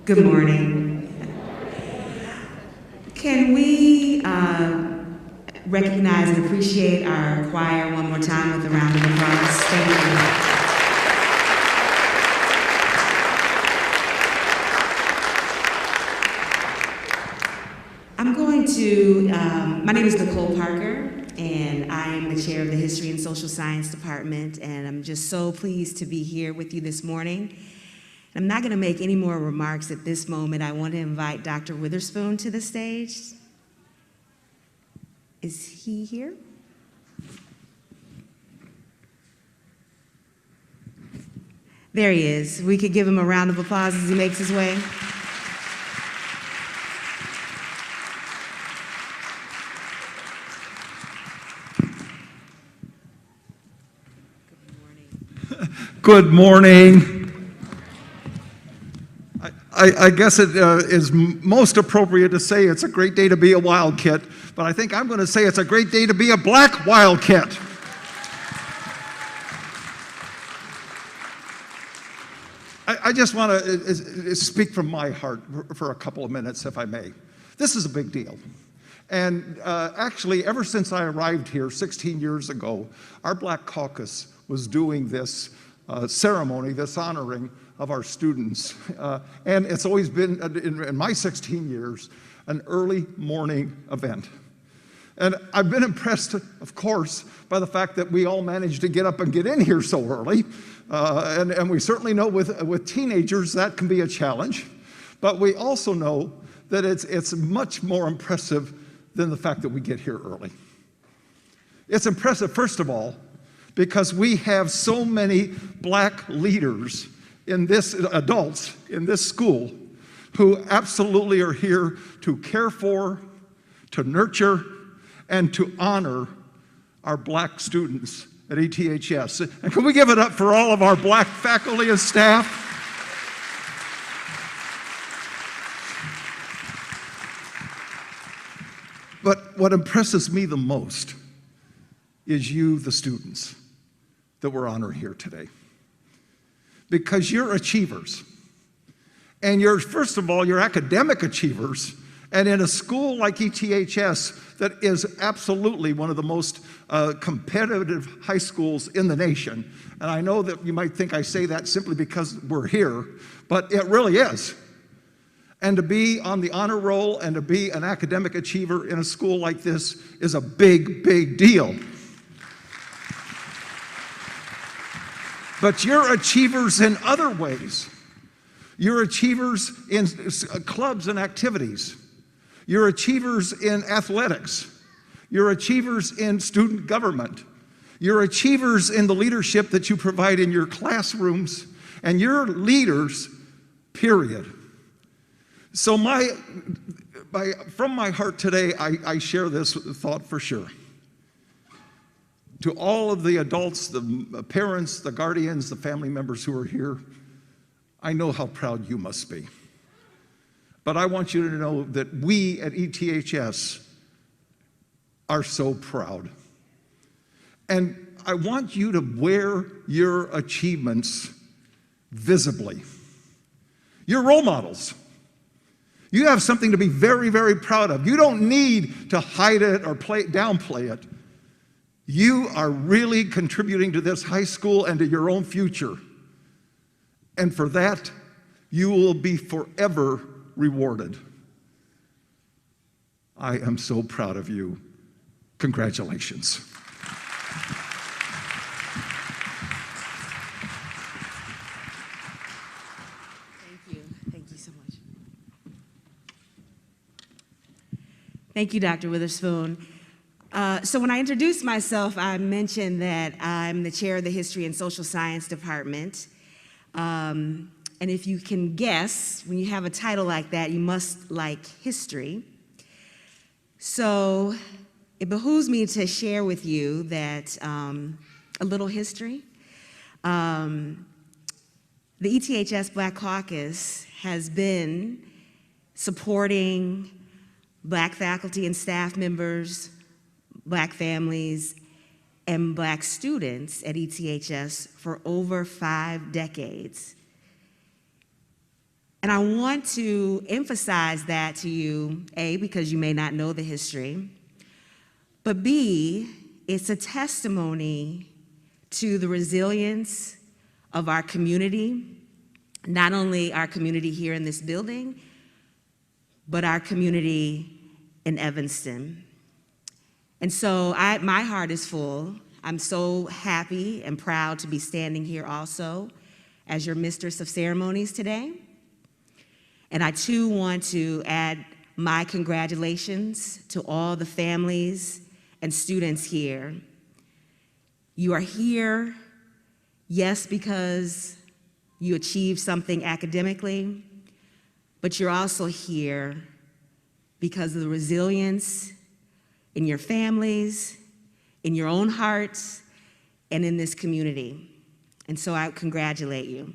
Good morning. Can we recognize and appreciate our choir one more time with a round of applause? Thank you. I'm going to, my name is Nicole Parker, and I am the chair of the History and Social Science Department, and I'm just so pleased to be here with you this morning. I'm not going to make any more remarks at this moment. I want to invite Dr. Witherspoon to the stage. Is he here? There he is. We could give him a round of applause as he makes his way. Good morning. I guess it is most appropriate to say it's a great day to be a Wildcat, but I think I'm going to say it's a great day to be a black Wildcat. I just want to speak from my heart for a couple of minutes, if I may. This is a big deal. And actually, ever since I arrived here 16 years ago, our Black Caucus was doing this ceremony, this honoring of our students. And it's always been, in my 16 years, an early morning event. And I've been impressed, of course, by the fact that we all managed to get up and get in here so early. And we certainly know with teenagers that can be a challenge. But we also know that it's much more impressive than the fact that we get here early. It's impressive, first of all, because we have so many black leaders adults in this school who absolutely are here to care for, to nurture, and to honor our black students at ETHS. And can we give it up for all of our black faculty and staff? But what impresses me the most is you, the students, that we're honoring here today. Because you're achievers. And first of all, you're academic achievers. And in a school like ETHS, that is absolutely one of the most competitive high schools in the nation. And I know that you might think I say that simply because we're here, but it really is. And to be on the honor roll and to be an academic achiever in a school like this is a big, big deal. But you're achievers in other ways. You're achievers in clubs and activities. You're achievers in athletics. You're achievers in student government. You're achievers in the leadership that you provide in your classrooms, and you're leaders, period. So from my heart today, I share this thought for sure. To all of the adults, the parents, the guardians, the family members who are here, I know how proud you must be. But I want you to know that we at ETHS are so proud. And I want you to wear your achievements visibly. You're role models. You have something to be very, very proud of. You don't need to hide it or downplay it. You are really contributing to this high school and to your own future. And for that, you will be forever rewarded. I am so proud of you. Congratulations. Thank you. Thank you so much. Thank you, Dr. Witherspoon. So when I introduced myself, I mentioned that I'm the chair of the History and Social Science Department. And if you can guess, when you have a title like that, you must like history. So it behooves me to share with you that a little history. The ETHS Black Caucus has been supporting Black faculty and staff members, Black families, and Black students at ETHS for over 5 decades. And I want to emphasize that to you, A, because you may not know the history, but B, it's a testimony to the resilience of our community, not only our community here in this building, but our community in Evanston. And so my heart is full. I'm so happy and proud to be standing here also as your mistress of ceremonies today. And I too want to add my congratulations to all the families and students here. You are here, yes, because you achieved something academically, but you're also here because of the resilience in your families, in your own hearts, and in this community. And so I congratulate you.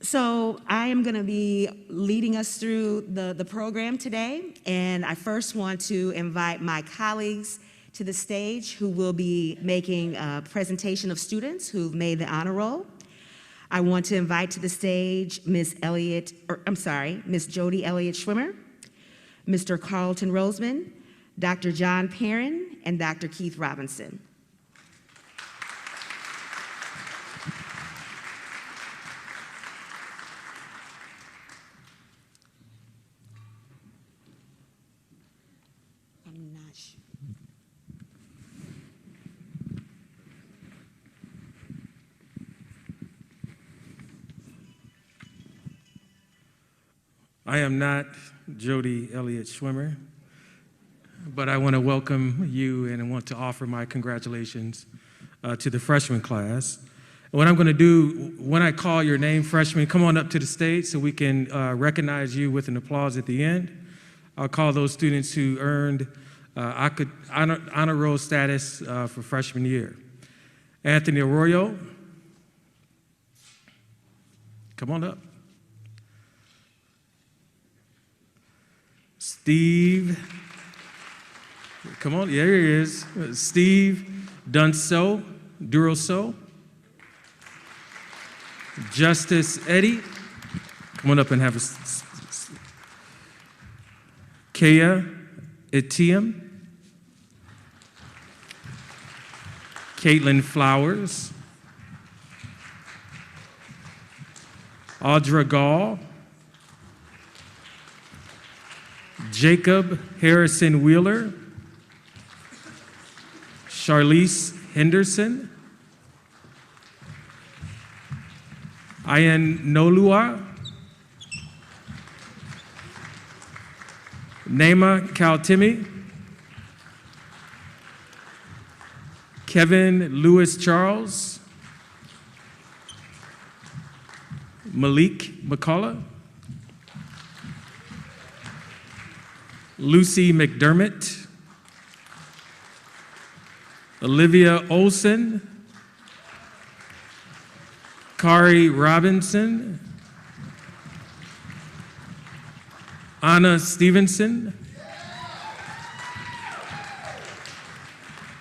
So I am going to be leading us through the program today, and I first want to invite my colleagues to the stage who will be making a presentation of students who've made the honor roll. I want to invite to the stage Miss Jody Elliott Schwimmer, Mr. Carlton Roseman, Dr. John Perrin, and Dr. Keith Robinson. I'm not sure. I am not Jody Elliott Schwimmer, but I want to welcome you and I want to offer my congratulations to the freshman class. And what I'm going to do, when I call your name, freshmen, come on up to the stage so we can recognize you with an applause at the end. I'll call those students who earned honor roll status for freshman year. Anthony Arroyo, come on up. Steve, come on, there he is. Steve Duroso. Justice Eddie, come on up and have a Kea Etienne. Caitlin Flowers. Audra Gall. Jacob Harrison Wheeler, Charlize Henderson, Ayan Nolua, Nema Kaltimi, Kevin Lewis Charles, Malik McCullough, Lucy McDermott, Olivia Olson, Kari Robinson, Anna Stevenson,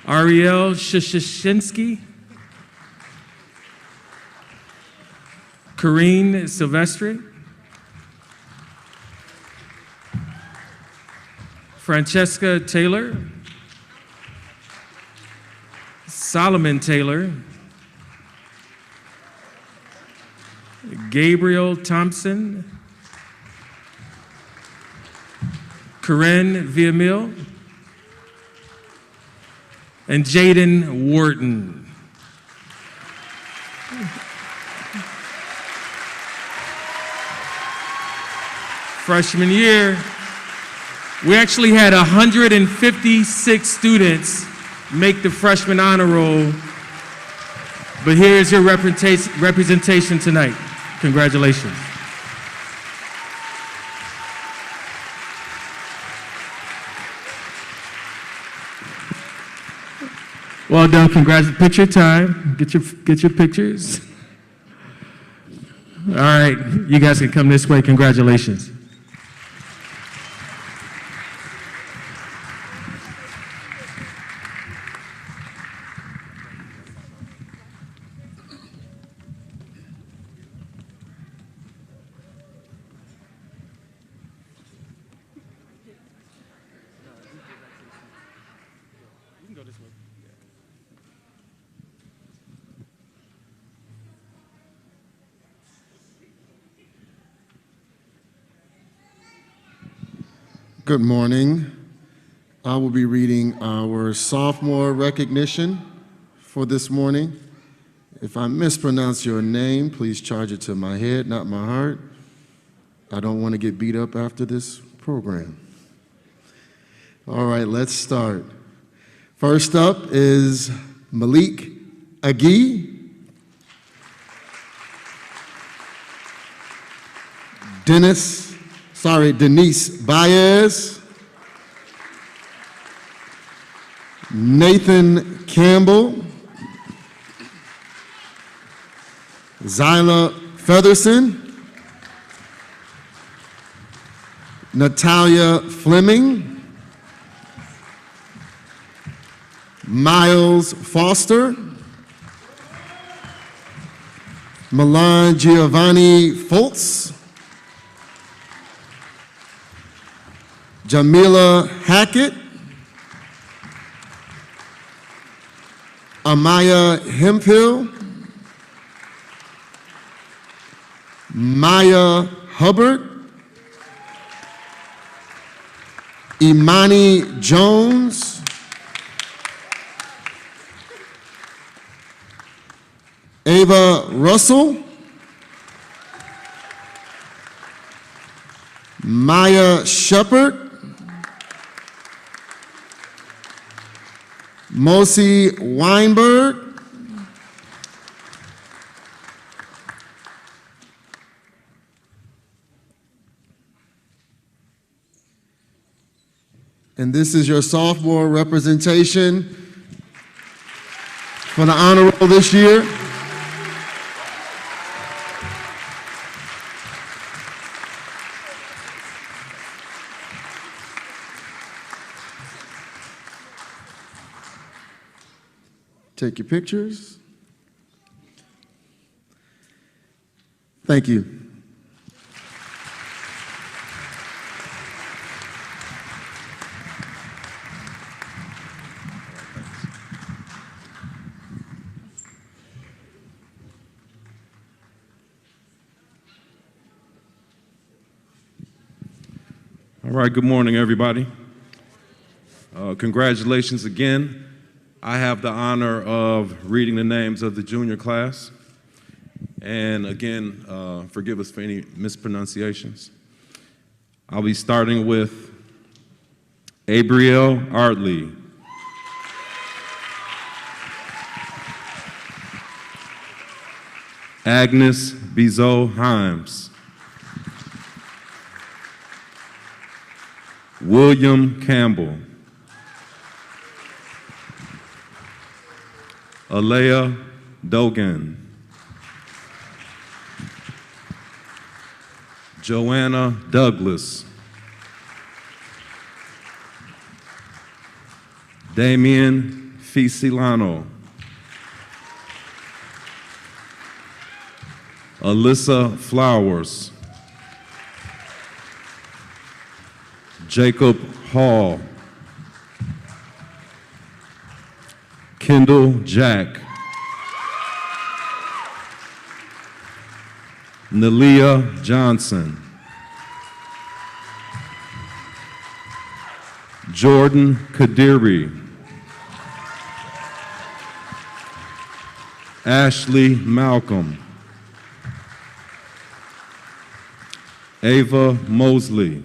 Ariel Shishensky, Corrine Silvestri, Francesca Taylor, Solomon Taylor, Gabriel Thompson, Corinne Villamil, and Jaden Wharton. Freshman year, we actually had 156 students make the freshman honor roll, but here's your representation tonight. Congratulations. Well done, congrats. Picture time, get your pictures. All right, you guys can come this way, congratulations. Good morning. I will be reading our sophomore recognition for this morning. If I mispronounce your name, please charge it to my head, not my heart. I don't want to get beat up after this program. All right, let's start. First up is Malik Agee. Denise Baez. Nathan Campbell. Zyla Featherson. Natalia Fleming. Miles Foster. Milan Giovanni Foltz. Jamila Hackett. Amaya Hemphill. Maya Hubbard. Imani Jones. Ava Russell. Maya Shepard. Mosi Weinberg. And this is your sophomore representation for the honor roll this year. Take your pictures. Thank you. All right, good morning, everybody. Congratulations again. I have the honor of reading the names of the junior class. And again, forgive us for any mispronunciations. I'll be starting with Abriel Artley. Agnes Bizot Himes. William Campbell. Alea Dogan. Joanna Douglas. Damian Ficilano. Alyssa Flowers. Jacob Hall. Kendall Jack. Nalia Johnson. Jordan Kadiri. Ashley Malcolm. Ava Mosley.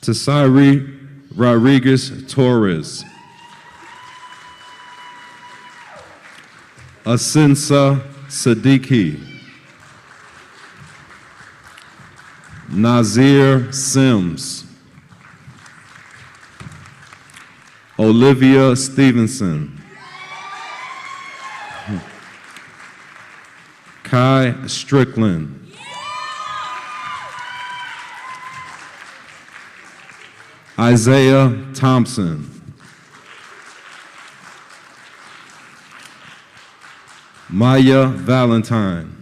Tasiri Rodriguez Torres. Asinsa Siddiqui. Nazir Sims. Olivia Stevenson. Kai Strickland. Isaiah Thompson. Maya Valentine.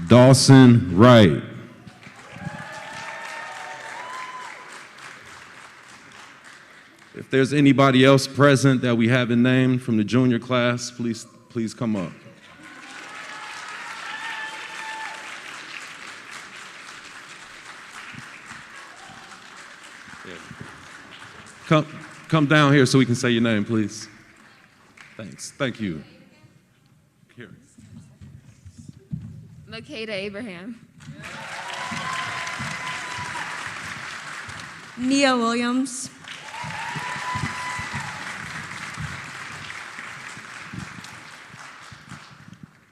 Dawson Wright. If there's anybody else present that we haven't named from the junior class, please come up. Come down here so we can say your name, please. Thanks. Thank you. Here. Makeda Abraham. Nia Williams.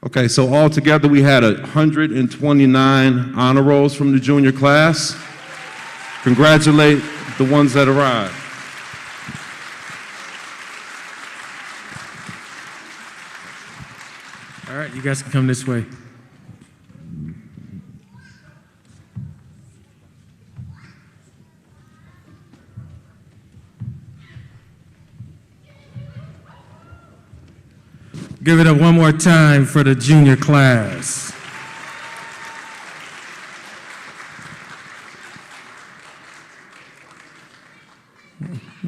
Okay, so altogether we had 129 honor rolls from the junior class. Congratulate the ones that arrived. All right, you guys can come this way. Give it up one more time for the junior class.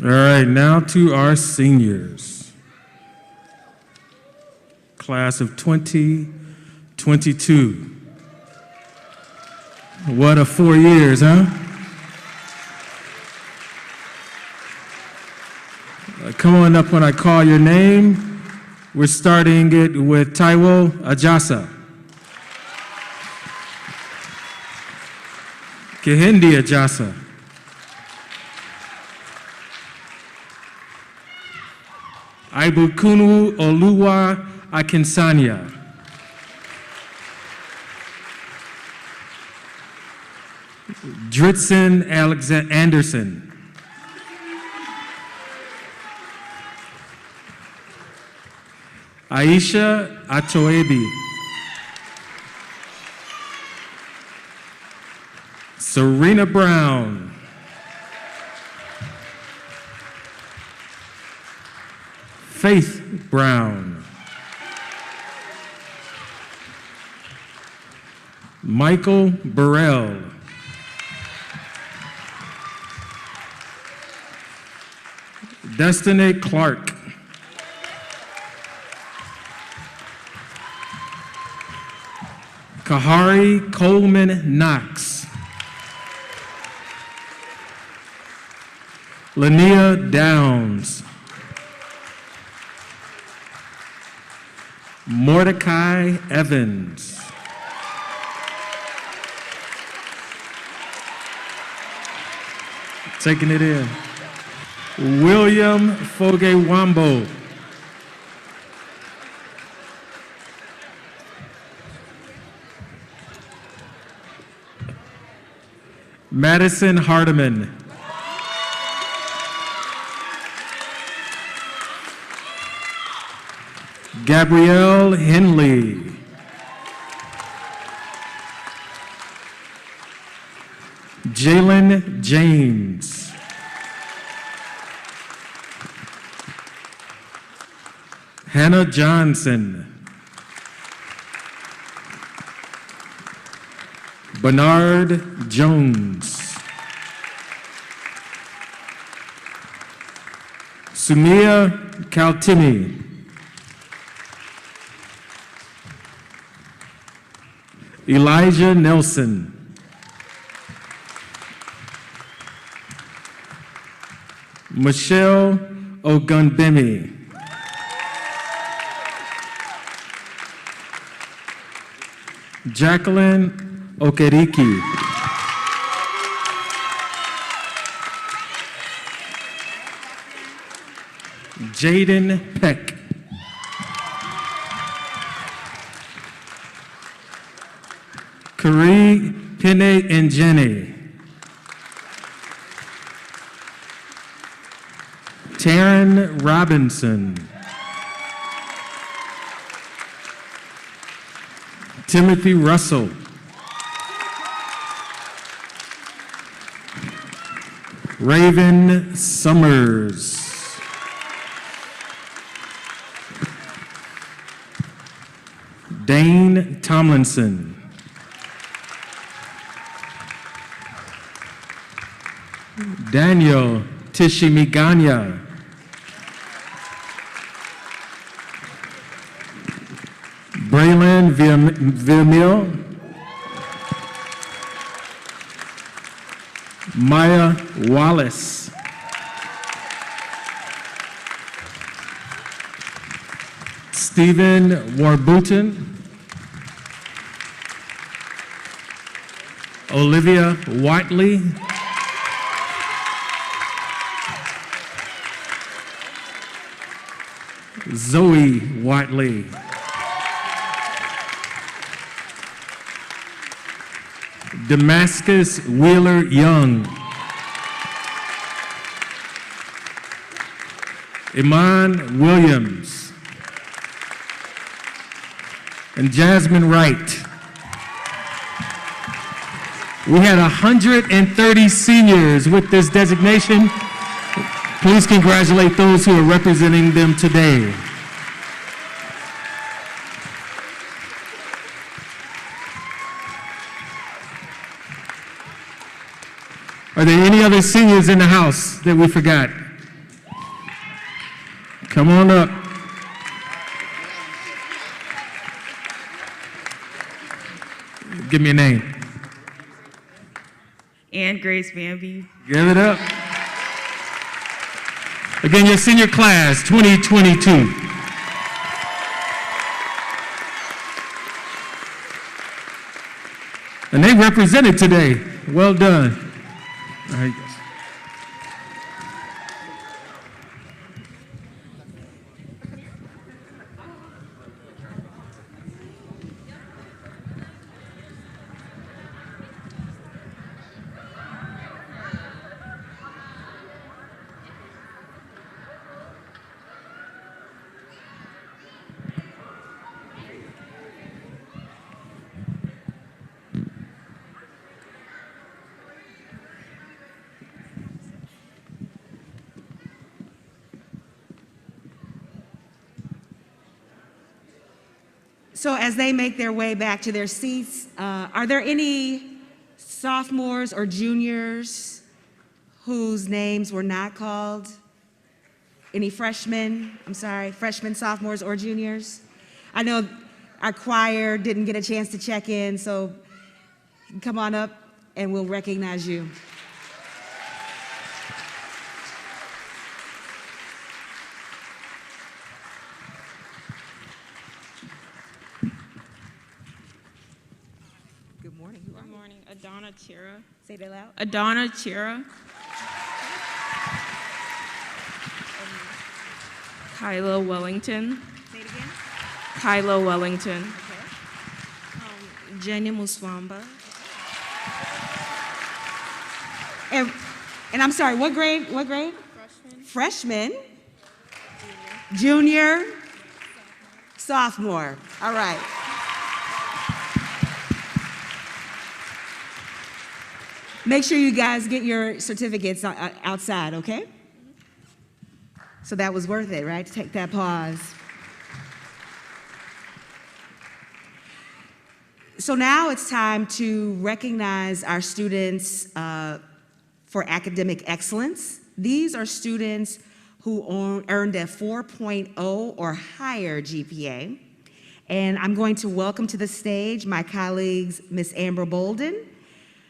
All right, now to our seniors. Class of 2022. What a 4 years, huh? Come on up when I call your name. We're starting it with Taiwo Ajasa. Kehindi Ajasa. Aibukunu Oluwa Akinsanya. Dritson Anderson. Aisha Atoebi. Serena Brown. Faith Brown. Michael Burrell. Destiny Clark. Kahari Coleman Knox. Lania Downs. Mordecai Evans. Taking it in. William Fogewambo. Madison Hardiman. Gabrielle Henley. Jalen James. Hannah Johnson. Bernard Jones. Sumia Kaltimi. Elijah Nelson. Michelle Ogunbemi. Jacqueline Okeriki. Jaden Peck. Kari Pene and Jenny. Taryn Robinson. Timothy Russell. Raven Summers. Dane Tomlinson. Daniel Tishimiganya. Braylon Villamil. Maya Wallace. Stephen Warburton. Olivia Whiteley. Zoe Whiteley. Damascus Wheeler Young. Iman Williams. And Jasmine Wright. We had 130 seniors with this designation. Please congratulate those who are representing them today. Are there any other seniors in the house that we forgot? Come on up. Give me a name. And Grace Bamby. Give it up. Again, your senior class, 2022. And they represented today. Well done. All right. So as they make their way back to their seats, are there any sophomores or juniors whose names were not called? Any freshmen? I'm sorry, freshmen, sophomores, or juniors? I know our choir didn't get a chance to check in, so come on up and we'll recognize you. Good morning. Who are Good you? morning, Adana Chira. Say that loud. Adana Chira. Kyla Wellington. Say it again. Kyla Wellington. Okay. Jenny Muswamba. And I'm sorry, what grade? What grade? Freshman. Junior. Sophomore. All right. Make sure you guys get your certificates outside, okay? So that was worth it, right? To take that pause. So now it's time to recognize our students for academic excellence. These are students who earned a 4.0 or higher GPA. And I'm going to welcome to the stage my colleagues, Miss Amber Bolden,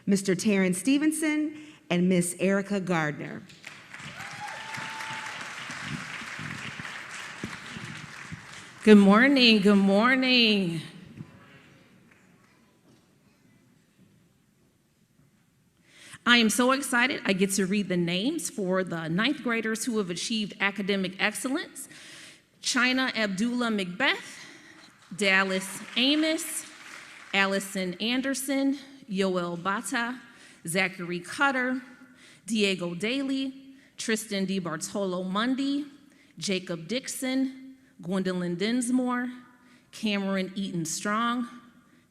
Mr. Terrence Stevenson, and Miss Erica Gardner. Good morning, good morning. I am so excited I get to read the names for the ninth graders who have achieved academic excellence. China Abdullah Macbeth, Dallas Amos, Allison Anderson, Yoel Bata, Zachary Cutter, Diego Daly, Tristan DiBartolo Mundy, Jacob Dixon, Gwendolyn Dinsmore, Cameron Eaton Strong,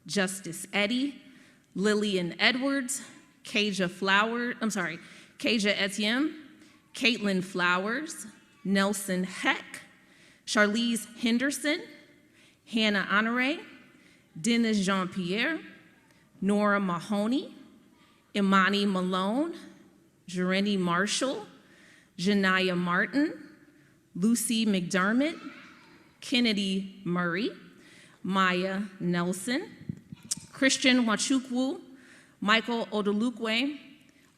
Justice Eddy, Lillian Edwards, Kaja Etienne, Caitlin Flowers, Nelson Heck, Charlize Henderson, Hannah Honore, Dennis Jean-Pierre, Nora Mahoney, Imani Malone, Jereni Marshall, Janaya Martin, Lucy McDermott, Kennedy Murray, Maya Nelson, Christian Wachukwu, Michael Odolukwe,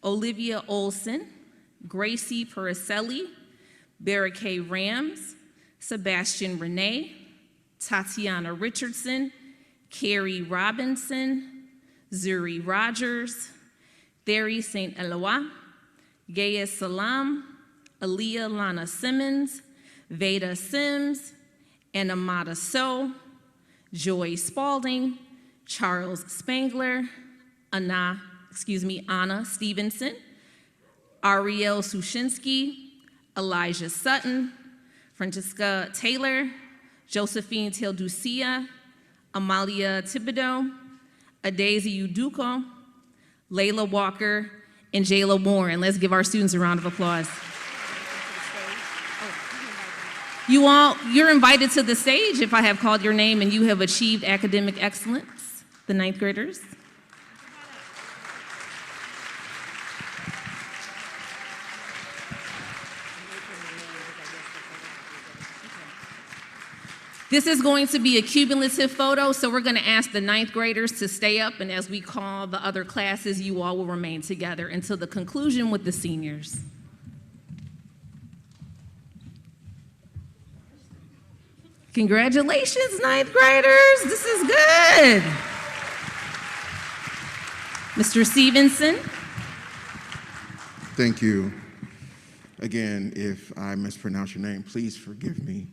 Olivia Olson, Gracie Pericelli, Barricade Rams, Sebastian Renee, Tatiana Richardson, Carrie Robinson, Zuri Rogers, Theri St. Eloi, Gaya Salam, Aaliyah Lana Simmons, Veda Sims, Anamata So, Joy Spalding, Charles Spangler, Anna Stevenson, Ariel Sushinsky, Elijah Sutton, Francesca Taylor, Josephine Tilducia, Amalia Thibodeau, Adaisy Uduko, Layla Walker, and Jayla Warren. Let's give our students a round of applause. You're invited to the stage if I have called your name and you have achieved academic excellence, the ninth graders. This is going to be a cumulative photo, so we're going to ask the ninth graders to stay up, and as we call the other classes, you all will remain together until the conclusion with the seniors. Congratulations, ninth graders. This is good. Mr. Stevenson. Thank you. Again, if I mispronounce your name, please forgive me.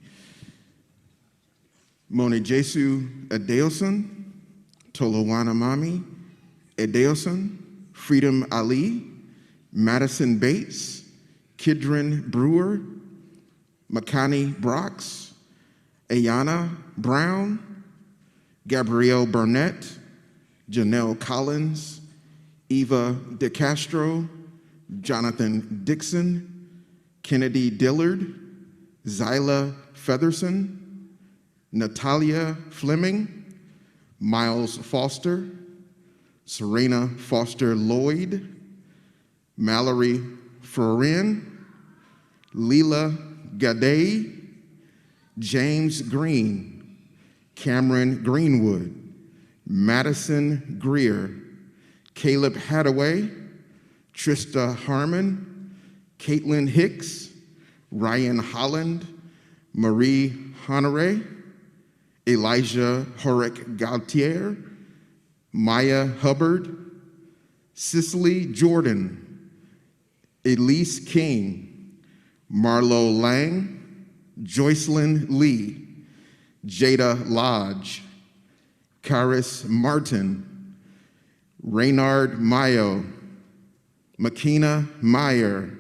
Monejesu Adeosun, Tolowana Mami Adeosun, Freedom Ali, Madison Bates, Kidron Brewer, Makani Brox, Ayana Brown, Gabrielle Burnett, Janelle Collins, Eva DeCastro, Jonathan Dixon, Kennedy Dillard, Zyla Featherson, Natalia Fleming, Miles Foster, Serena Foster Lloyd, Mallory Ferrin, Leela Gaday, James Green, Cameron Greenwood, Madison Greer, Caleb Hadaway, Trista Harmon, Caitlin Hicks, Ryan Holland, Marie Honore, Elijah Horek Gautier, Maya Hubbard, Cicely Jordan, Elise King, Marlo Lang, Joycelyn Lee, Jada Lodge, Karis Martin, Reynard Mayo, Makina Meyer,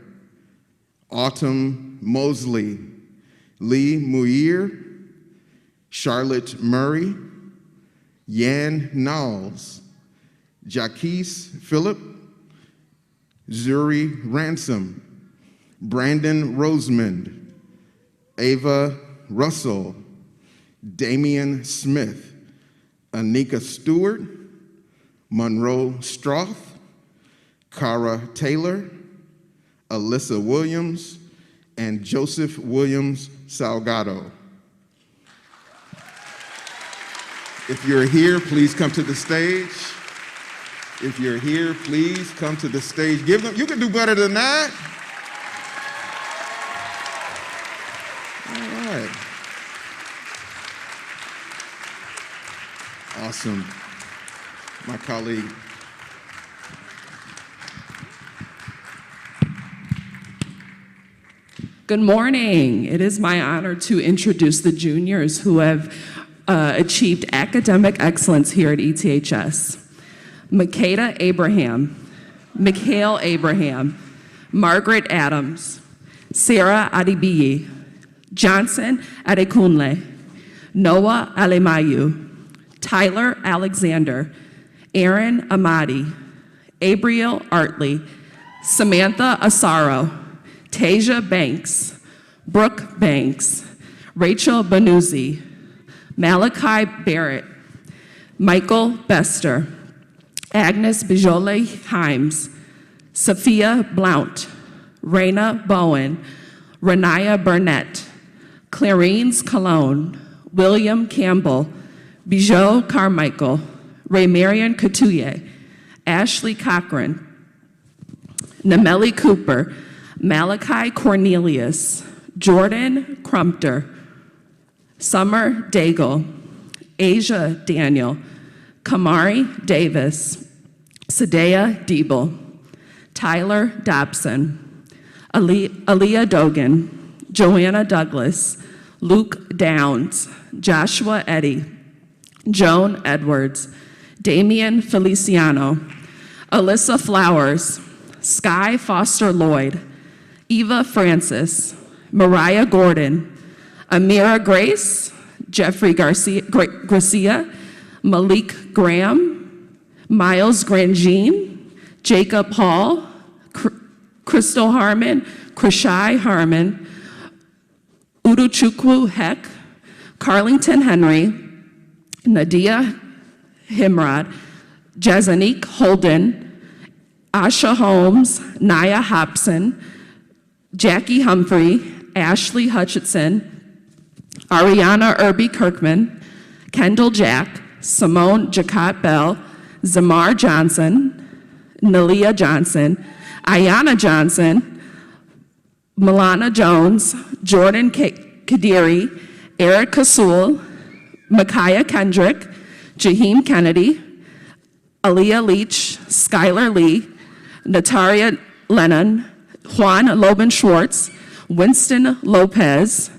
Autumn Mosley, Lee Muir, Charlotte Murray, Yan Knowles, Jaquise Phillip, Zuri Ransom, Brandon Rosemond, Ava Russell, Damian Smith, Anika Stewart, Monroe Stroth, Cara Taylor, Alyssa Williams, and Joseph Williams Salgado. If you're here, please come to the stage. If you're here, please come to the stage. Give them, you can do better than that. All right. Awesome. My colleague. Good morning. It is my honor to introduce the juniors who have achieved academic excellence here at ETHS. Makeda Abraham, Mikhail Abraham, Margaret Adams, Sarah Adibiyi, Johnson Adekunle, Noah Alemayu, Tyler Alexander, Aaron Amadi, Abriel Artley, Samantha Asaro, Tasia Banks, Brooke Banks, Rachel Banuzzi, Malachi Barrett, Michael Bester, Agnes Bijole Himes, Sophia Blount, Raina Bowen, Renaya Burnett, Clarence Colon, William Campbell, Bijou Carmichael, Ray Marion Couturier, Ashley Cochran, Nemeli Cooper, Malachi Cornelius, Jordan Crumpter, Summer Daigle, Asia Daniel, Kamari Davis, Sadea Diebel, Tyler Dobson, Aaliyah Dogan, Joanna Douglas, Luke Downs, Joshua Eddy, Joan Edwards, Damian Feliciano, Alyssa Flowers, Sky Foster Lloyd, Eva Francis, Mariah Gordon, Amira Grace, Jeffrey Garcia, Malik Graham, Miles Grangine, Jacob Hall, Crystal Harmon, Krishai Harmon, Uduchukwu Heck, Carlington Henry, Nadia Himrod, Jazanique Holden, Asha Holmes, Naya Hobson, Jackie Humphrey, Ashley Hutchinson, Ariana Irby Kirkman, Kendall Jack, Simone Jacot Bell, Zamar Johnson, Nalia Johnson, Ayana Johnson, Milana Jones, Jordan Kadiri, Eric Kasul, Micaiah Kendrick, Jaheim Kennedy, Aaliyah Leach, Skylar Lee, Nataria Lennon, Juan Loban Schwartz, Winston Lopez,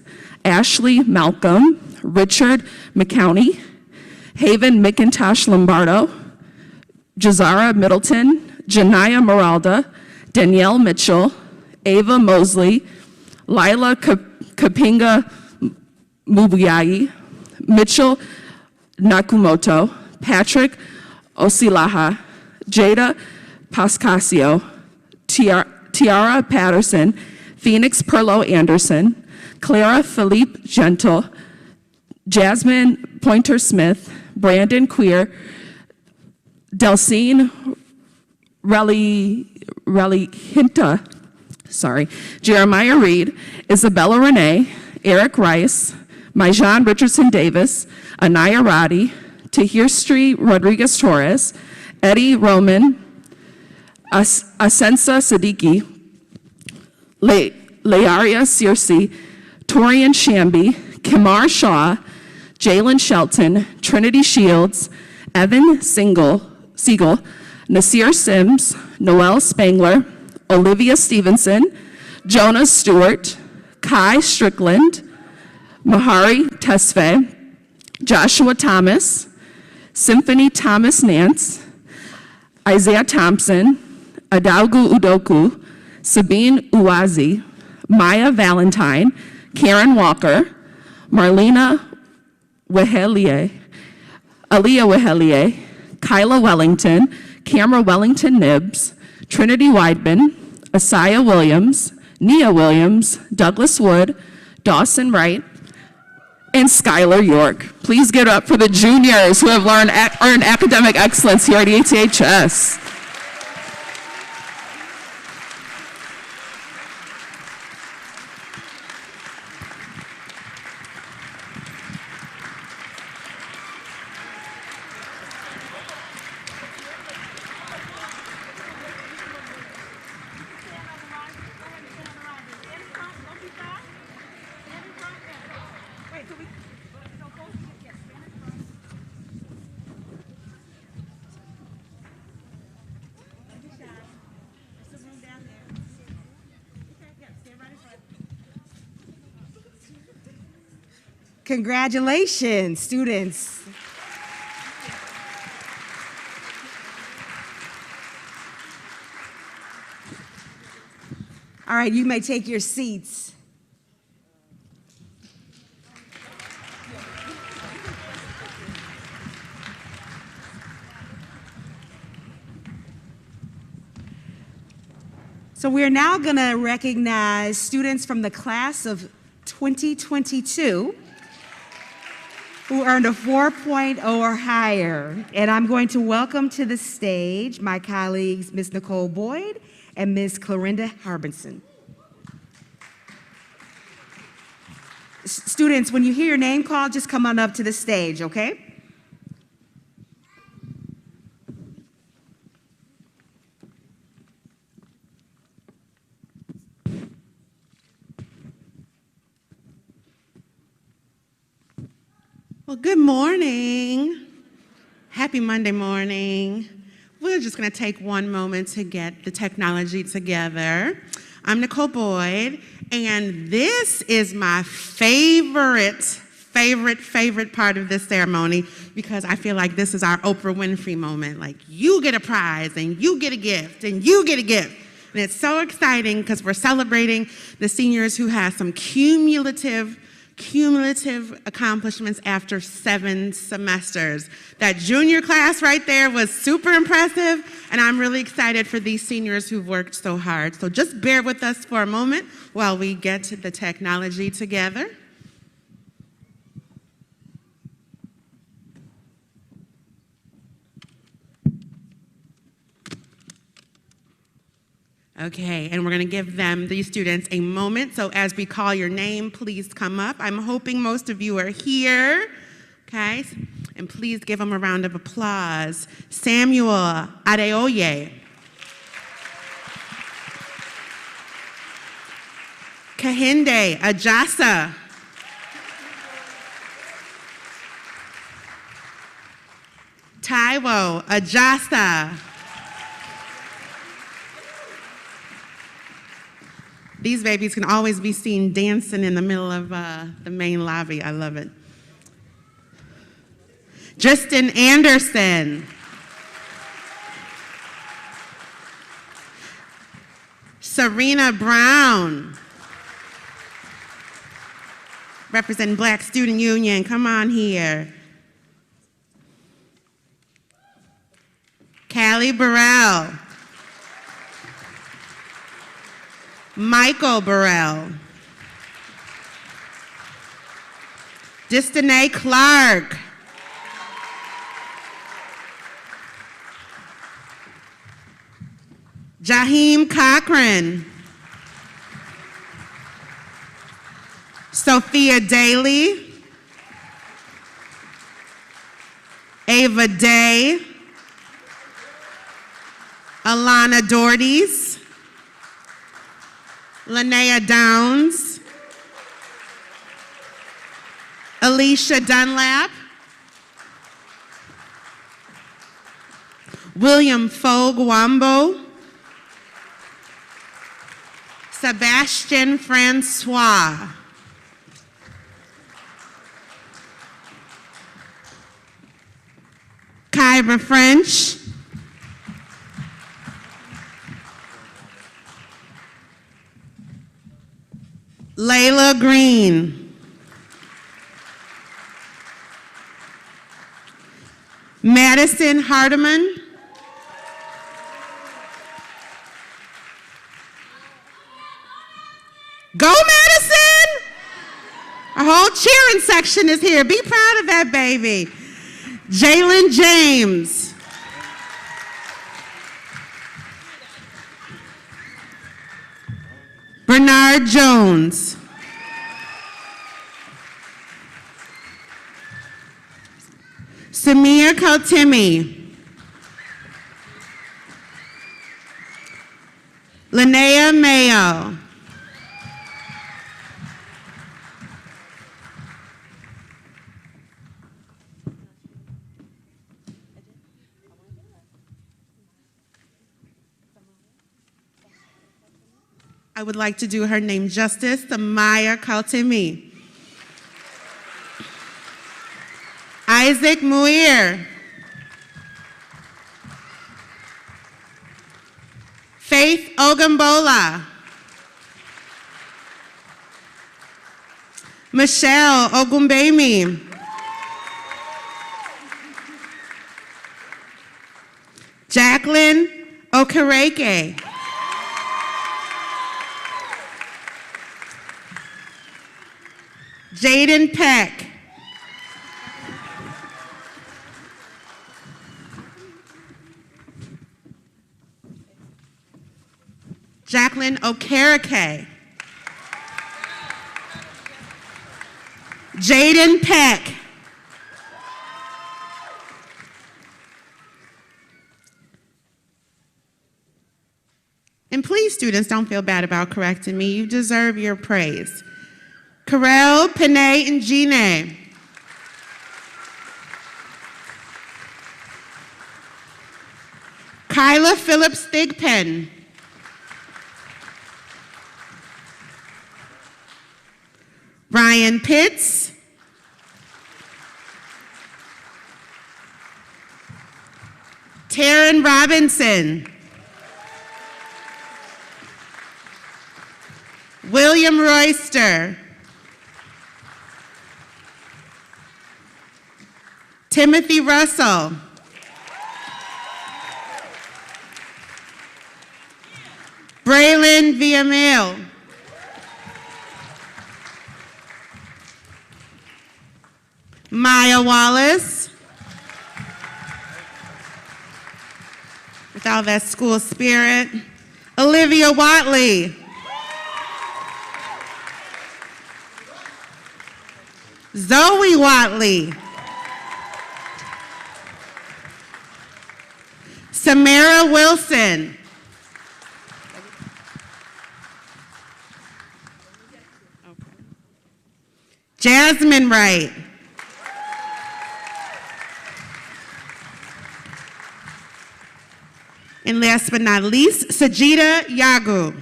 Ashley Malcolm, Richard McCowney, Haven McIntosh Lombardo, Jazara Middleton, Janaya Moralda, Danielle Mitchell, Ava Mosley, Lila Kapinga Mubuyai, Mitchell Nakumoto, Patrick Osilaha, Jada Pascasio, Tiara Patterson, Phoenix Perlo Anderson, Clara Philippe Gentle, Jasmine Pointer Smith, Brandon Queer, Delcine Hinta, Jeremiah Reed, Isabella Renee, Eric Rice, Myjan Richardson Davis, Anaya Roddy, Tahir Street Rodriguez Torres, Eddie Roman, Asensa Siddiqui, Learia Searcy, Torian Shamby, Kimar Shaw, Jalen Shelton, Trinity Shields, Evan Siegel, Nasir Sims, Noel Spangler, Olivia Stevenson, Jonah Stewart, Kai Strickland, Mahari Tesfaye, Joshua Thomas, Symphony Thomas Nance, Isaiah Thompson, Adaugu Udoku, Sabine Uwazi, Maya Valentine, Karen Walker, Marlena Wehelie, Aaliyah Wehelie, Kyla Wellington, Camera Wellington Nibbs, Trinity Weidman, Asaya Williams, Nia Williams, Douglas Wood, Dawson Wright, and Skylar York. Please give it up for the juniors who have earned academic excellence here at ETHS. Congratulations, students. All right, you may take your seats. So we're now going to recognize students from the class of 2022 who earned a 4.0 or higher. And I'm going to welcome to the stage my colleagues, Ms. Nicole Boyd and Ms. Clorinda Harbinson. Students, when you hear your name called, just come on up to the stage, okay? Well, good morning. Happy Monday morning. We're just going to take one moment to get the technology together. I'm Nicole Boyd, and this is my favorite part of this ceremony because I feel like this is our Oprah Winfrey moment. Like, you get a prize, and you get a gift, and you get a gift. And it's so exciting because we're celebrating the seniors who have some cumulative accomplishments after 7 semesters. That junior class right there was super impressive, and I'm really excited for these seniors who've worked so hard. So just bear with us for a moment while we get the technology together. Okay, and we're going to give these students a moment. So as we call your name, please come up. I'm hoping most of you are here. Okay, and please give them a round of applause. Samuel Adeoye. Kahinde Ajasa. Taiwo Ajasa. These babies can always be seen dancing in the middle of the main lobby. I love it. Justin Anderson. Serena Brown. Representing Black Student Union. Come on here. Callie Burrell. Michael Burrell. Destiny Clark. Jaheim Cochran. Sophia Daly. Ava Day. Alana Doherty's. Linnea Downs, Alicia Dunlap, William Fogwambo, Sebastian Francois, Kyra French, Layla Green, Madison Hardiman, go Madison! Our whole cheering section is here. Be proud of that baby. Jalen James. Bernard Jones. Samir Kaltimi. Linnea Mayo. I would like to do her name justice, Samaya Kaltimi. Isaac Muir. Faith Ogambola. Michelle Ogumbemi. Jacqueline Okereke. Jaden Peck. Jacqueline Okereke. Jaden Peck. And please, students, don't feel bad about correcting me. You deserve your praise. Karel, Panay, and Gine. Kyla Phillips Thigpen. Ryan Pitts. Taryn Robinson. William Royster. Timothy Russell. Braylon Villamil. Maya Wallace. With all that school spirit. Olivia Watley. Zoe Watley. Samara Wilson. Jasmine Wright. And last but not least, Sajida Yagu.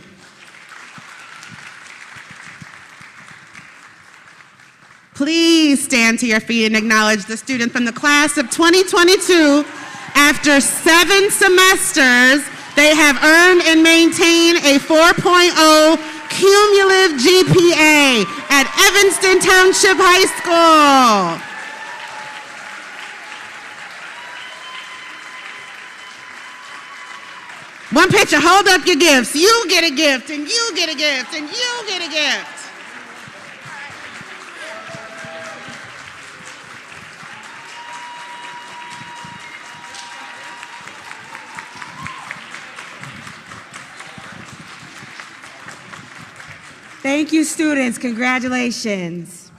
Please stand to your feet and acknowledge the student from the class of 2022. After 7 semesters, they have earned and maintained a 4.0 cumulative GPA at Evanston Township High School. One picture, hold up your gifts. You get a gift, and you get a gift, and you get a gift. Thank you, students. Congratulations.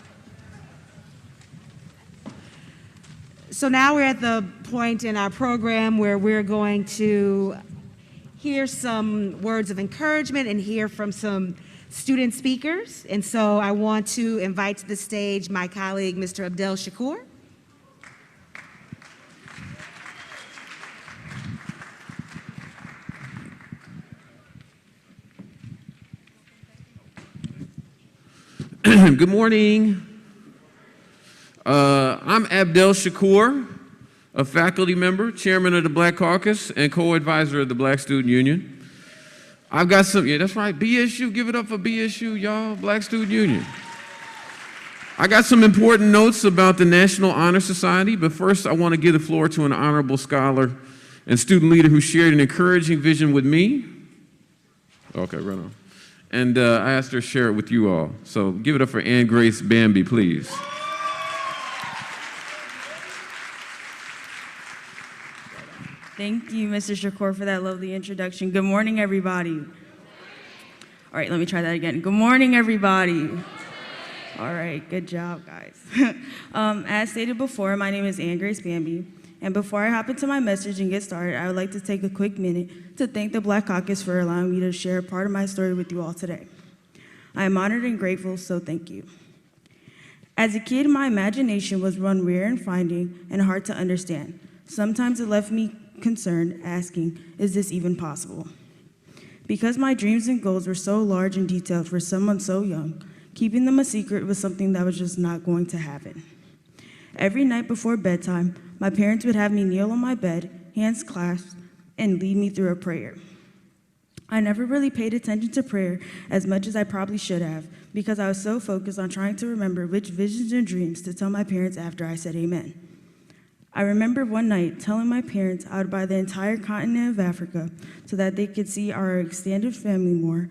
So now we're at the point in our program where we're going to hear some words of encouragement and hear from some student speakers. And so I want to invite to the stage my colleague, Mr. Abdel Shakur. Good morning. I'm Abdel Shakur, a faculty member, chairman of the Black Caucus, and co-advisor of the Black Student Union. I've got some, yeah, that's right, BSU, give it up for BSU, y'all, Black Student Union. I got some important notes about the National Honor Society, but first I want to give the floor to an honorable scholar and student leader who shared an encouraging vision with me. Okay, right on. And I asked her to share it with you all. So give it up for Ann Grace Bambi, please. Thank you, Mr. Shakur, for that lovely introduction. Good morning, everybody. All right, let me try that again. Good morning, everybody. All right, good job, guys. As stated before, my name is Ann Grace Bambi. And before I hop into my message and get started, I would like to take a quick minute to thank the Black Caucus for allowing me to share part of my story with you all today. I am honored and grateful, so thank you. As a kid, my imagination was one rare in finding and hard to understand. Sometimes it left me concerned, asking, is this even possible? Because my dreams and goals were so large and detailed for someone so young, keeping them a secret was something that was just not going to happen. Every night before bedtime, my parents would have me kneel on my bed, hands clasped, and lead me through a prayer. I never really paid attention to prayer as much as I probably should have because I was so focused on trying to remember which visions and dreams to tell my parents after I said amen. I remember one night telling my parents I would buy the entire continent of Africa so that they could see our extended family more,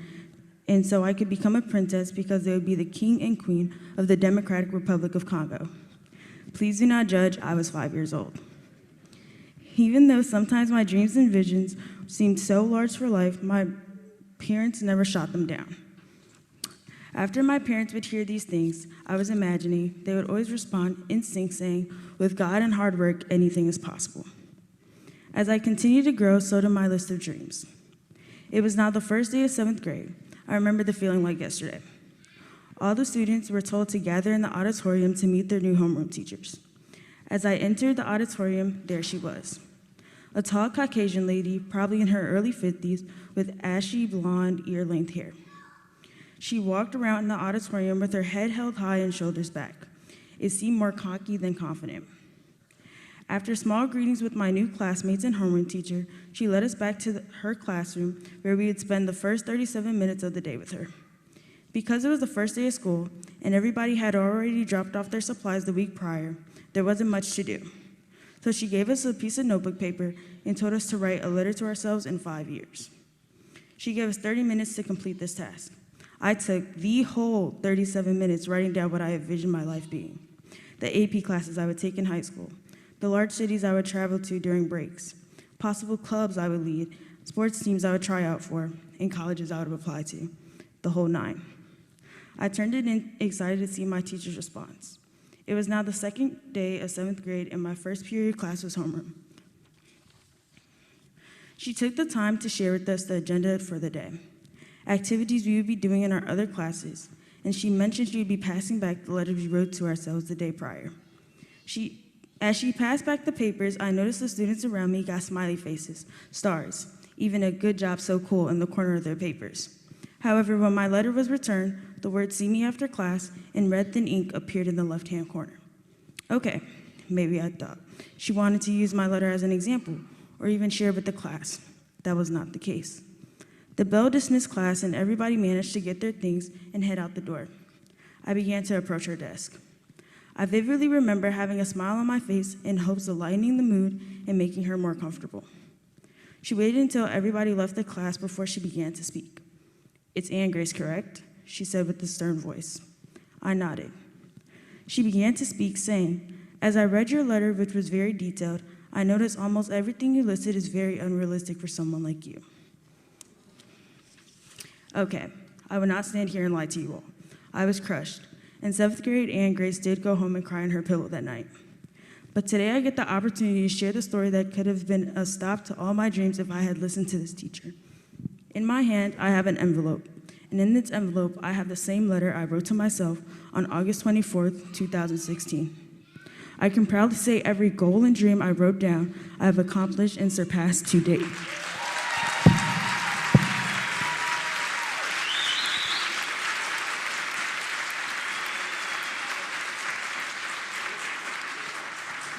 and so I could become a princess because they would be the king and queen of the Democratic Republic of Congo. Please do not judge, I was 5 years old. Even though sometimes my dreams and visions seemed so large for life, my parents never shot them down. After my parents would hear these things I was imagining, they would always respond in sync saying, with God and hard work, anything is possible. As I continued to grow, so did my list of dreams. It was now the first day of 7th grade. I remember the feeling like yesterday. All the students were told to gather in the auditorium to meet their new homeroom teachers. As I entered the auditorium, there she was. a tall Caucasian lady, probably in her early 50s, with ashy blonde ear-length hair. She walked around in the auditorium with her head held high and shoulders back. It seemed more cocky than confident. After small greetings with my new classmates and homeroom teacher, she led us back to her classroom where we would spend the first 37 minutes of the day with her. Because it was the first day of school and everybody had already dropped off their supplies the week prior, there wasn't much to do. So she gave us a piece of notebook paper and told us to write a letter to ourselves in 5 years. She gave us 30 minutes to complete this task. I took the whole 37 minutes writing down what I envisioned my life being, the AP classes I would take in high school, the large cities I would travel to during breaks, possible clubs I would lead, sports teams I would try out for, and colleges I would apply to, the whole 9. I turned it in excited to see my teacher's response. It was now the second day of 7th grade and my first period class was homeroom. She took the time to share with us the agenda for the day, activities we would be doing in our other classes, and she mentioned she would be passing back the letters we wrote to ourselves the day prior. As she passed back the papers, I noticed the students around me got smiley faces, stars, even a "good job, so cool" in the corner of their papers. However, when my letter was returned, the word "see me after class" in red thin ink appeared in the left-hand corner. Okay, maybe I thought she wanted to use my letter as an example, or even share with the class. That was not the case. The bell dismissed class and everybody managed to get their things and head out the door. I began to approach her desk. I vividly remember having a smile on my face in hopes of lightening the mood and making her more comfortable. She waited until everybody left the class before she began to speak. "It's Ann Grace, correct?" she said with a stern voice. I nodded. She began to speak, saying, "As I read your letter, which was very detailed, I noticed almost everything you listed is very unrealistic for someone like you." Okay, I would not stand here and lie to you all. I was crushed. In 7th grade, Ann Grace did go home and cry on her pillow that night. But today I get the opportunity to share the story that could have been a stop to all my dreams if I had listened to this teacher. In my hand, I have an envelope. And in this envelope, I have the same letter I wrote to myself on August 24th, 2016. I can proudly say every goal and dream I wrote down, I have accomplished and surpassed to date.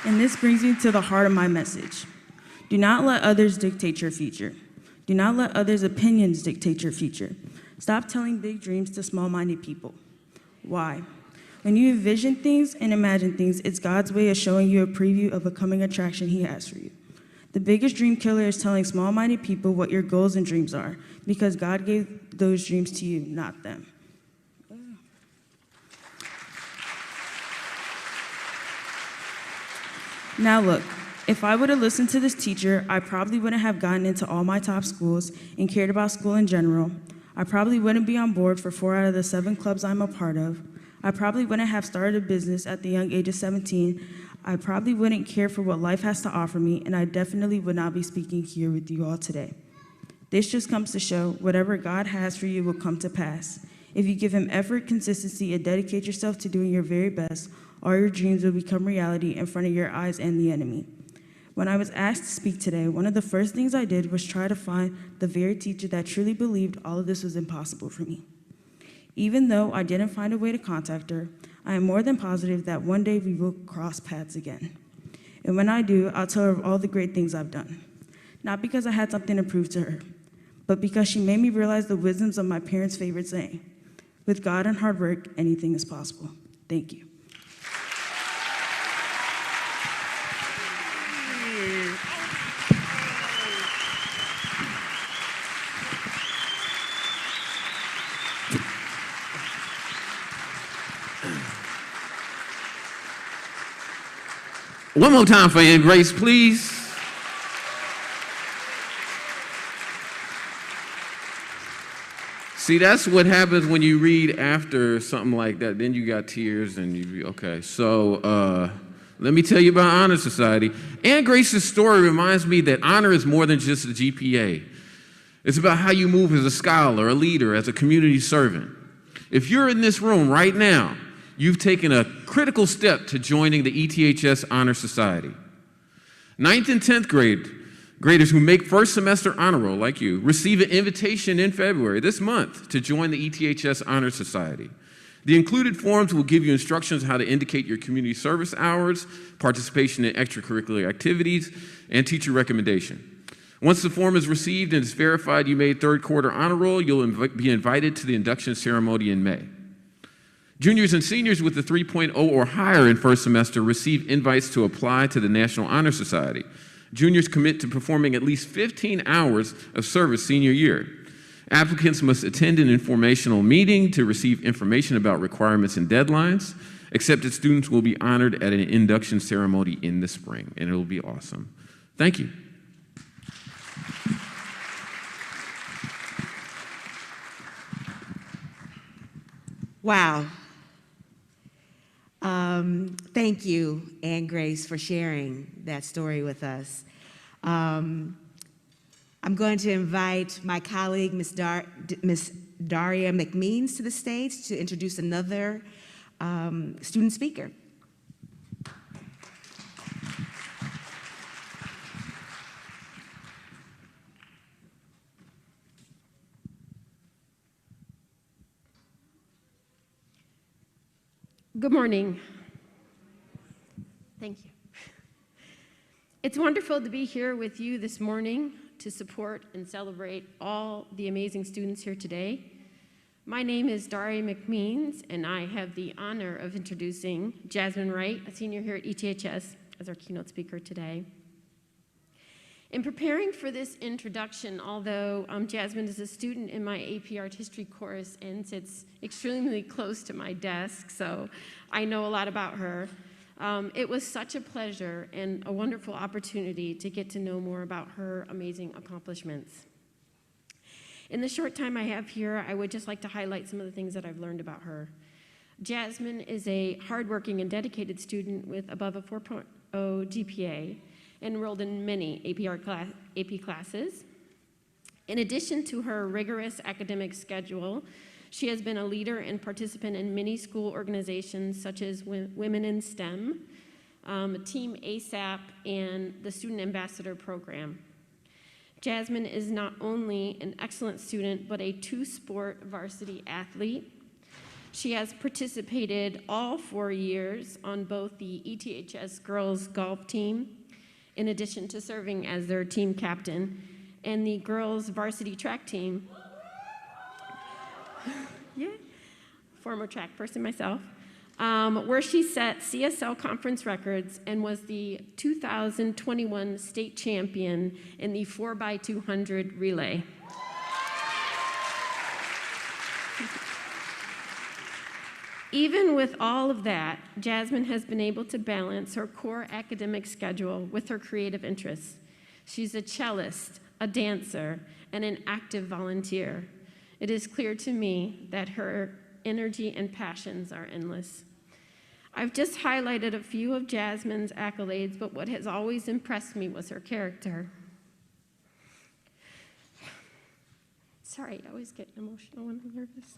And this brings me to the heart of my message. Do not let others dictate your future. Do not let others' opinions dictate your future. Stop telling big dreams to small-minded people. Why? When you envision things and imagine things, it's God's way of showing you a preview of a coming attraction He has for you. The biggest dream killer is telling small-minded people what your goals and dreams are, because God gave those dreams to you, not them. Now look, if I would have listened to this teacher, I probably wouldn't have gotten into all my top schools and cared about school in general. I probably wouldn't be on board for 4 out of the 7 clubs I'm a part of. I probably wouldn't have started a business at the young age of 17. I probably wouldn't care for what life has to offer me, and I definitely would not be speaking here with you all today. This just comes to show whatever God has for you will come to pass. If you give Him effort, consistency, and dedicate yourself to doing your very best, all your dreams will become reality in front of your eyes and the enemy. When I was asked to speak today, one of the first things I did was try to find the very teacher that truly believed all of this was impossible for me. Even though I didn't find a way to contact her, I am more than positive that one day we will cross paths again. And when I do, I'll tell her of all the great things I've done. Not because I had something to prove to her, but because she made me realize the wisdoms of my parents' favorite saying, "With God and hard work, anything is possible." Thank you. One more time for Ann Grace, please. See, that's what happens when you read after something like that. Then you got tears and you, okay. So let me tell you about Honor Society. Ann Grace's story reminds me that honor is more than just a GPA. It's about how you move as a scholar, a leader, as a community servant. If you're in this room right now, you've taken a critical step to joining the ETHS Honor Society. 9th and 10th grade, Graders who make first semester honor roll, like you, receive an invitation in February, this month, to join the ETHS Honor Society. The included forms will give you instructions on how to indicate your community service hours, participation in extracurricular activities, and teacher recommendation. Once the form is received and it's verified you made third quarter honor roll, you'll be invited to the induction ceremony in May. Juniors and seniors with a 3.0 or higher in first semester receive invites to apply to the National Honor Society. Juniors commit to performing at least 15 hours of service senior year. Applicants must attend an informational meeting to receive information about requirements and deadlines. Accepted students will be honored at an induction ceremony in the spring, and it'll be awesome. Thank you. Wow. Thank you, Ann Grace, for sharing that story with us. I'm going to invite my colleague, Miss Daria McMeans, to the stage to introduce another student speaker. Good morning. Thank you. It's wonderful to be here with you this morning to support and celebrate all the amazing students here today. My name is Daria McMeans, and I have the honor of introducing Jasmine Wright, a senior here at ETHS, as our keynote speaker today. In preparing for this introduction, although Jasmine is a student in my AP Art History course and sits extremely close to my desk, so I know a lot about her, it was such a pleasure and a wonderful opportunity to get to know more about her amazing accomplishments. In the short time I have here, I would just like to highlight some of the things that I've learned about her. Jasmine is a hardworking and dedicated student with above a 4.0 GPA, enrolled in many AP classes. In addition to her rigorous academic schedule, she has been a leader and participant in many school organizations such as Women in STEM, Team ASAP, and the Student Ambassador Program. Jasmine is not only an excellent student, but a two-sport varsity athlete. She has participated all 4 years on both the ETHS girls golf team, in addition to serving as their team captain, and the girls varsity track team. Yeah, former track person myself, where she set CSL conference records and was the 2021 state champion in the 4x200 relay. Even with all of that, Jasmine has been able to balance her core academic schedule with her creative interests. She's a cellist, a dancer, and an active volunteer. It is clear to me that her energy and passions are endless. I've just highlighted a few of Jasmine's accolades, but what has always impressed me was her character. Sorry, I always get emotional when I'm nervous.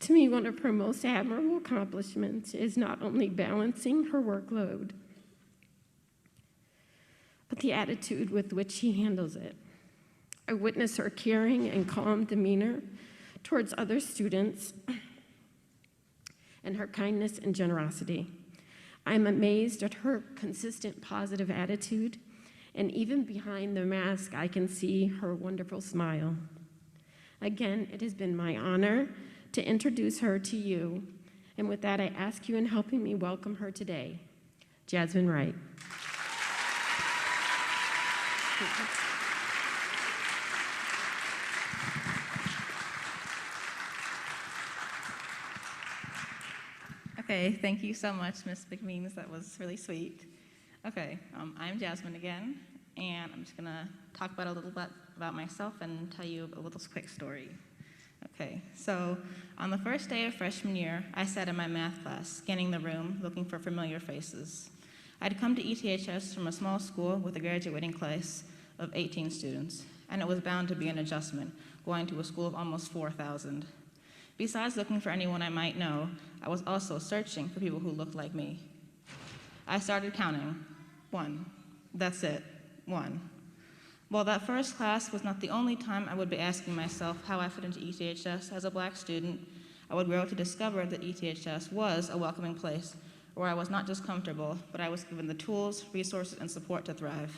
To me, one of her most admirable accomplishments is not only balancing her workload, but the attitude with which she handles it. I witness her caring and calm demeanor towards other students and her kindness and generosity. I'm amazed at her consistent positive attitude, and even behind the mask, I can see her wonderful smile. Again, it has been my honor to introduce her to you, and with that, I ask you in helping me welcome her today, Jasmine Wright. Okay, thank you so much, Ms. McMeans. That was really sweet. Okay, I'm Jasmine again, and I'm just gonna talk about a little bit about myself and tell you a little quick story. Okay, so on the first day of freshman year, I sat in my math class, scanning the room, looking for familiar faces. I'd come to ETHS from a small school with a graduating class of 18 students, and it was bound to be an adjustment, going to a school of almost 4,000. Besides looking for anyone I might know, I was also searching for people who looked like me. I started counting. 1, that's it. 1. While that first class was not the only time I would be asking myself how I fit into ETHS as a Black student, I would grow to discover that ETHS was a welcoming place where I was not just comfortable, but I was given the tools, resources, and support to thrive.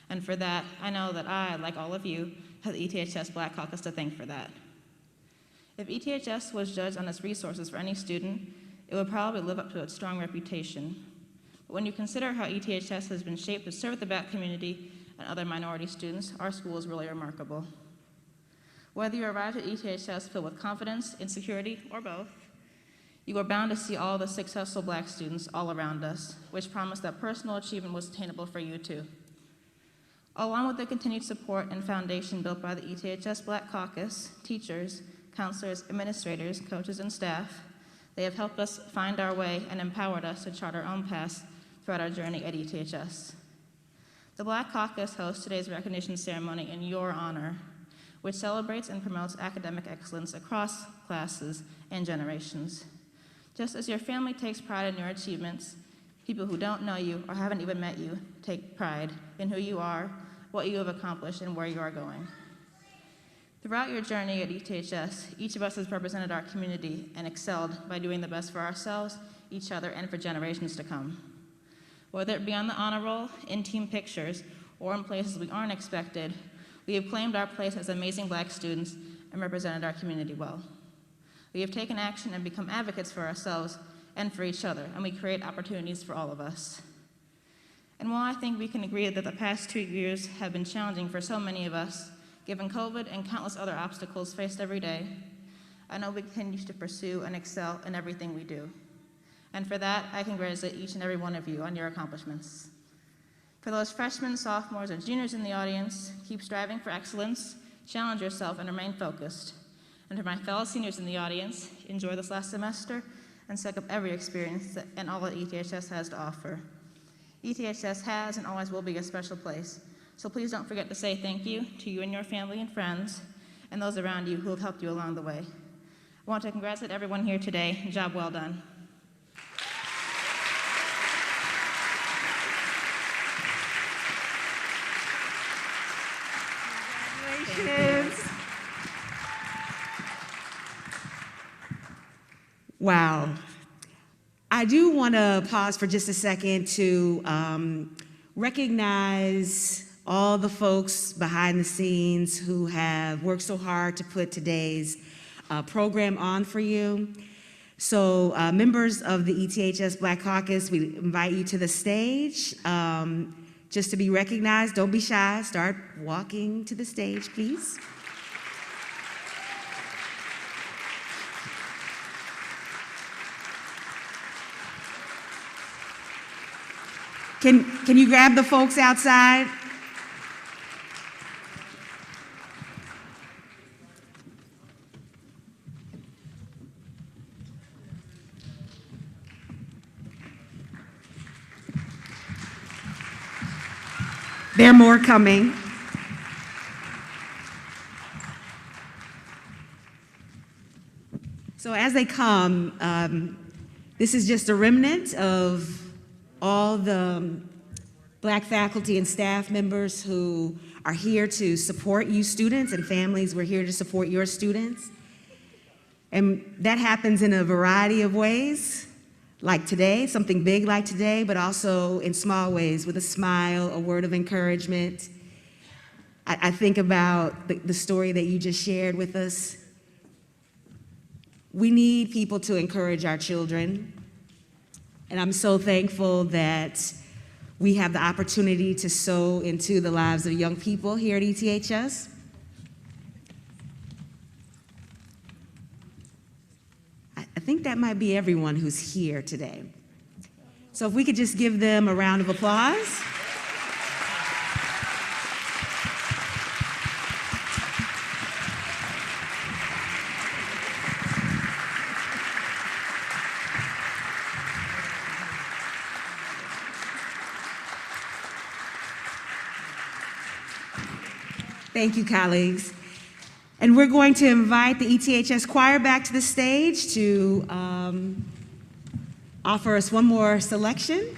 And for that, I know that I, like all of you, have the ETHS Black Caucus to thank for that. If ETHS was judged on its resources for any student, it would probably live up to its strong reputation. But when you consider how ETHS has been shaped to serve the Black community and other minority students, our school is really remarkable. Whether you arrived at ETHS filled with confidence, insecurity, or both, you are bound to see all the successful Black students all around us, which promise that personal achievement was attainable for you too. Along with the continued support and foundation built by the ETHS Black Caucus, teachers, counselors, administrators, coaches, and staff, they have helped us find our way and empowered us to chart our own paths throughout our journey at ETHS. The Black Caucus hosts today's recognition ceremony in your honor, which celebrates and promotes academic excellence across classes and generations. Just as your family takes pride in your achievements, people who don't know you or haven't even met you take pride in who you are, what you have accomplished, and where you are going. Throughout your journey at ETHS, each of us has represented our community and excelled by doing the best for ourselves, each other, and for generations to come. Whether it be on the honor roll, in team pictures, or in places we aren't expected, we have claimed our place as amazing Black students and represented our community well. We have taken action and become advocates for ourselves and for each other, and we create opportunities for all of us. And while I think we can agree that the past 2 years have been challenging for so many of us, given COVID and countless other obstacles faced every day, I know we continue to pursue and excel in everything we do. And for that, I congratulate each and every one of you on your accomplishments. For those freshmen, sophomores, and juniors in the audience, keep striving for excellence, challenge yourself, and remain focused. And for my fellow seniors in the audience, enjoy this last semester and soak up every experience and all that ETHS has to offer. ETHS has and always will be a special place, so please don't forget to say thank you to you and your family and friends and those around you who have helped you along the way. I want to congratulate everyone here today. Job well done. Congratulations. Wow. I do want to pause for just a second to recognize all the folks behind the scenes who have worked so hard to put today's program on for you. So members of the ETHS Black Caucus, we invite you to the stage just to be recognized. Don't be shy. Start walking to the stage, please. Can you grab the folks outside? There are more coming. So as they come, this is just a remnant of all the Black faculty and staff members who are here to support you students and families. We're here to support your students. And that happens in a variety of ways, like today, something big like today, but also in small ways with a smile, a word of encouragement. I think about the story that you just shared with us. We need people to encourage our children. And I'm so thankful that we have the opportunity to sow into the lives of young people here at ETHS. I think that might be everyone who's here today. So if we could just give them a round of applause. Thank you, colleagues. And we're going to invite the ETHS choir back to the stage to offer us one more selection.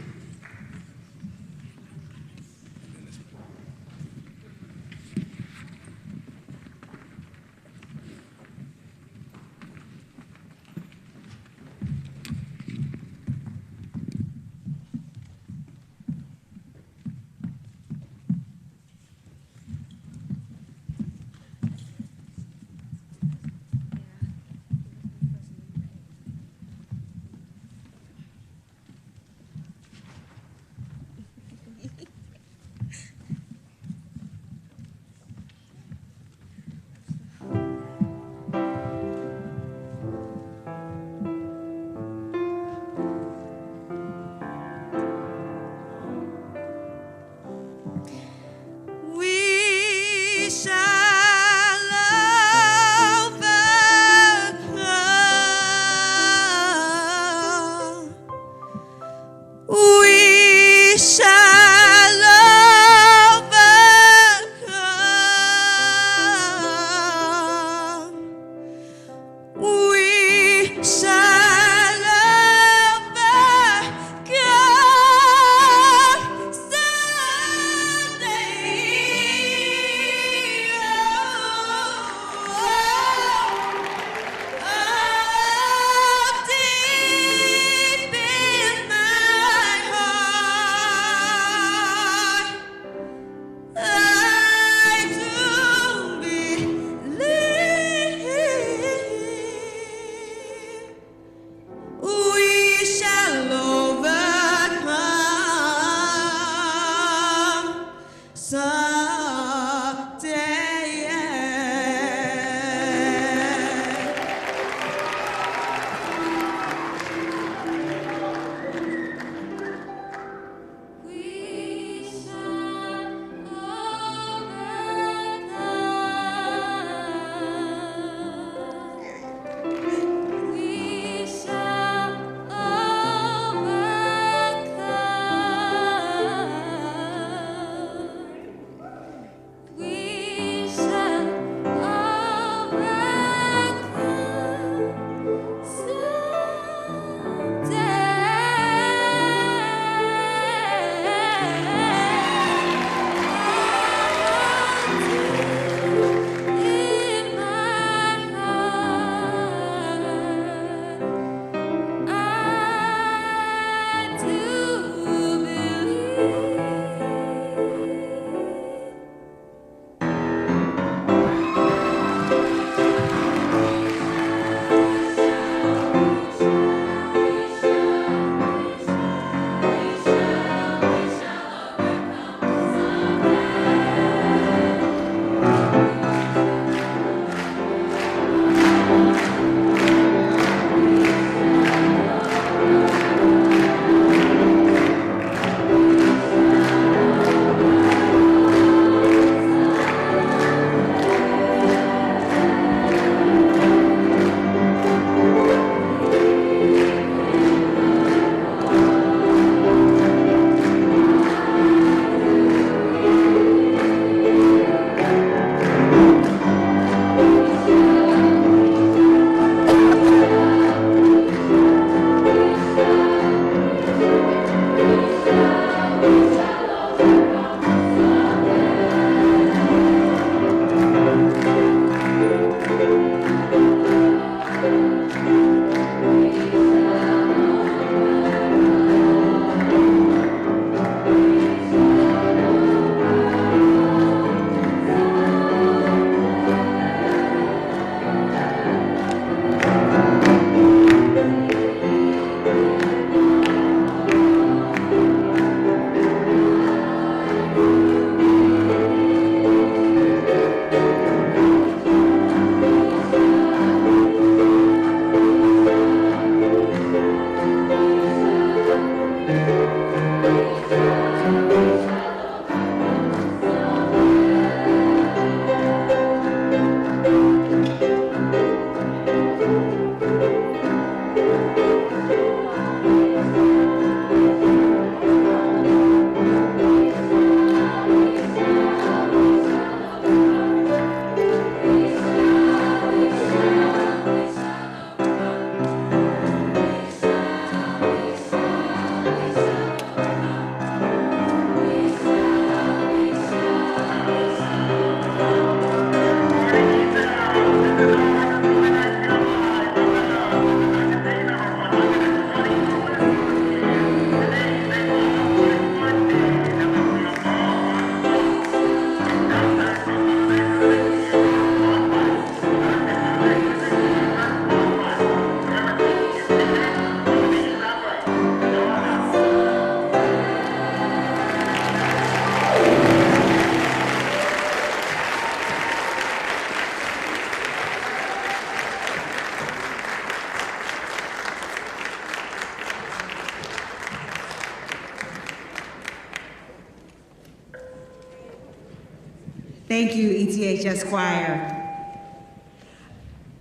Thank you, ETHS Choir.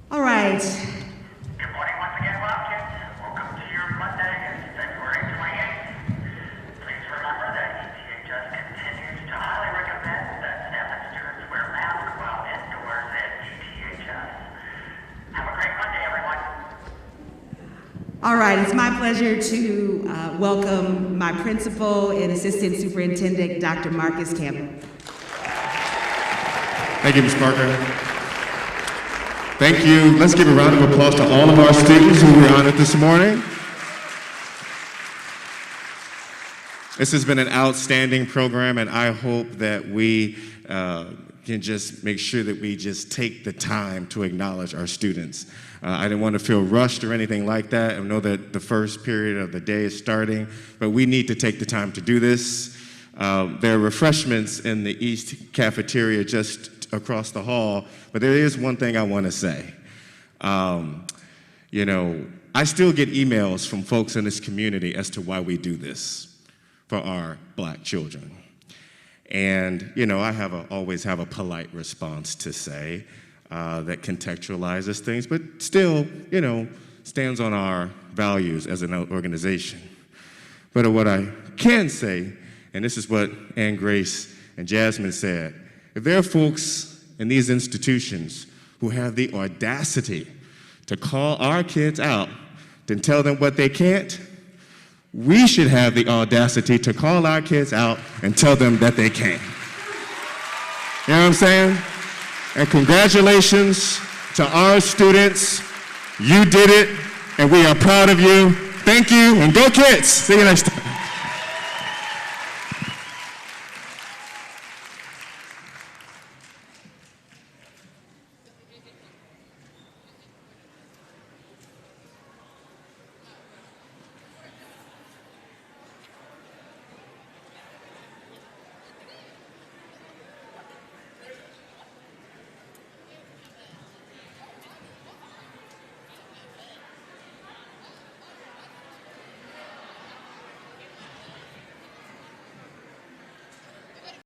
All right. Good morning once again, Wildcats. Welcome to your Monday. It's February 28th. Please remember that ETHS continues to highly recommend that staff and students wear masks while indoors at ETHS. Have a great Monday, everyone. All right, it's my pleasure to welcome my principal and assistant superintendent, Dr. Marcus Campbell. Thank you, Ms. Parker. Thank you. Let's give a round of applause to all of our students who we honored this morning. This has been an outstanding program, and I hope that we can just make sure that we just take the time to acknowledge our students. I didn't want to feel rushed or anything like that. I know that the first period of the day is starting, but we need to take the time to do this. There are refreshments in the East cafeteria just across the hall, but there is one thing I want to say. You know, I still get emails from folks in this community as to why we do this for our black children. And, you know, I always have a polite response to say that contextualizes things, but still, you know, stands on our values as an organization. But what I can say, and this is what Ann Grace and Jasmine said, if there are folks in these institutions who have the audacity to call our kids out and tell them what they can't, we should have the audacity to call our kids out and tell them that they can. You know what I'm saying? And congratulations to our students. You did it, and we are proud of you. Thank you, and go kids. See you next time.